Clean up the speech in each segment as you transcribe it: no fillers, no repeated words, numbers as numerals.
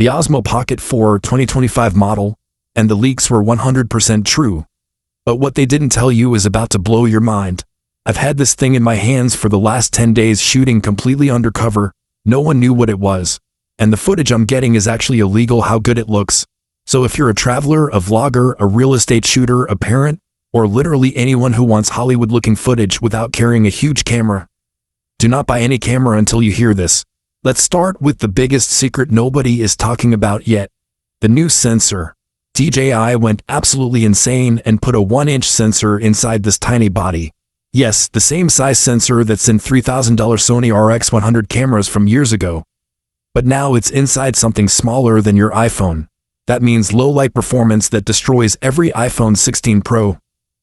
the Osmo Pocket 4 2025 model, and the leaks were 100% true. But what they didn't tell you is about to blow your mind. I've had this thing in my hands for the last 10 days shooting completely undercover. No one knew what it was. And the footage I'm getting is actually illegal how good it looks. So if you're a traveler, a vlogger, a real estate shooter, a parent, or literally anyone who wants Hollywood-looking footage without carrying a huge camera, do not buy any camera until you hear this. Let's start with the biggest secret nobody is talking about yet. The new sensor. DJI went absolutely insane and put a 1-inch sensor inside this tiny body. Yes, the same size sensor that's in $3,000 Sony RX100 cameras from years ago. But now it's inside something smaller than your iPhone. That means low light performance that destroys every iPhone 16 Pro,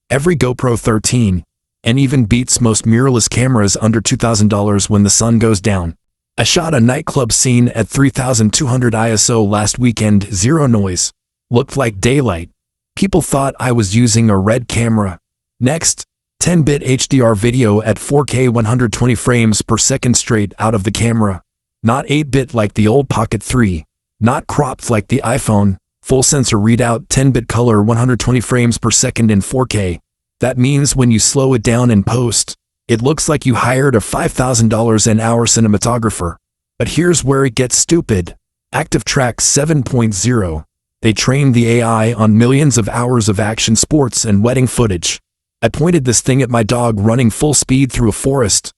every GoPro 13, and even beats most mirrorless cameras under $2,000 when the sun goes down. I shot a nightclub scene at 3200 ISO last weekend, zero noise. Looked like daylight. People thought I was using a red camera. Next, 10-bit HDR video at 4K 120 frames per second straight out of the camera. Not 8-bit like the old Pocket 3. Not cropped like the iPhone. Full sensor readout, 10-bit color, 120 frames per second in 4K. That means when you slow it down in post, it looks like you hired a $5,000 an hour cinematographer. But here's where it gets stupid. ActiveTrack 7.0. They trained the AI on millions of hours of action sports and wedding footage. I pointed this thing at my dog running full speed through a forest.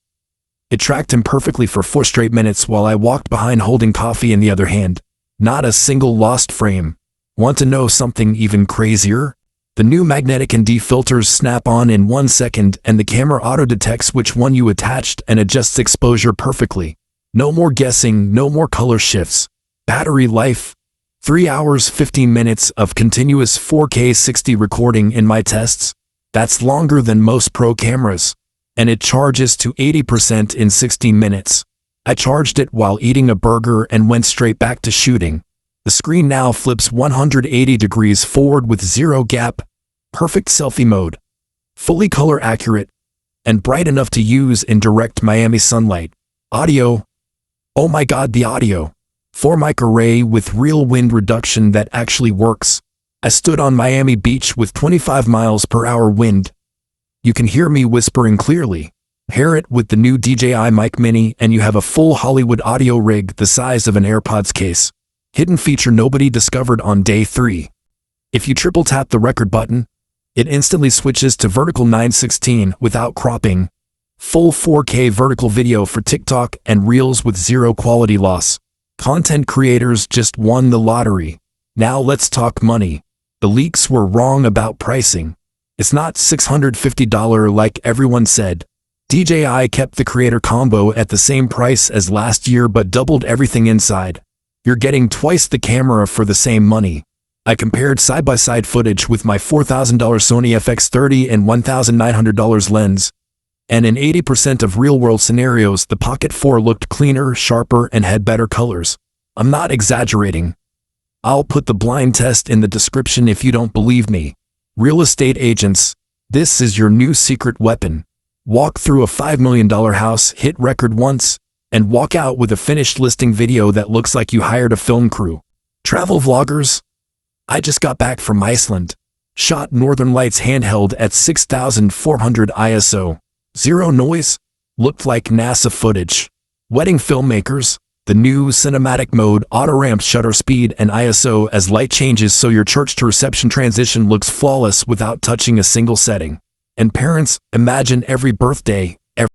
It tracked him perfectly for 4 straight minutes while I walked behind holding coffee in the other hand. Not a single lost frame. Want to know something even crazier? The new magnetic ND filters snap on in 1 second and the camera auto-detects which one you attached and adjusts exposure perfectly. No more guessing, no more color shifts. Battery life. 3 hours 15 minutes of continuous 4K 60 recording in my tests. That's longer than most pro cameras. And it charges to 80% in 16 minutes. I charged it while eating a burger and went straight back to shooting. The screen now flips 180 degrees forward with zero gap. Perfect selfie mode. Fully color accurate. And bright enough to use in direct Miami sunlight. Audio. Oh my god, the audio. 4-mic array with real wind reduction that actually works. I stood on Miami Beach with 25 miles per hour wind. You can hear me whispering clearly. Pair it with the new DJI Mic Mini and you have a full Hollywood audio rig the size of an AirPods case. Hidden feature nobody discovered on day 3. If you triple tap the record button, it instantly switches to vertical 9:16 without cropping. Full 4K vertical video for TikTok and Reels with zero quality loss. Content creators just won the lottery. Now let's talk money. The leaks were wrong about pricing. It's not $650 like everyone said. DJI kept the creator combo at the same price as last year but doubled everything inside. You're getting twice the camera for the same money. I compared side-by-side footage with my $4,000 Sony FX30 and $1,900 lens. And in 80% of real-world scenarios, the Pocket 4 looked cleaner, sharper, and had better colors. I'm not exaggerating. I'll put the blind test in the description if you don't believe me. Real estate agents, this is your new secret weapon. Walk through a $5 million house, hit record once, and walk out with a finished listing video that looks like you hired a film crew. Travel vloggers? I just got back from Iceland. Shot Northern Lights handheld at 6400 ISO. Zero noise. Looked like NASA footage. Wedding filmmakers? The new cinematic mode auto-ramps shutter speed and ISO as light changes so your church to reception transition looks flawless without touching a single setting. And parents, imagine every birthday,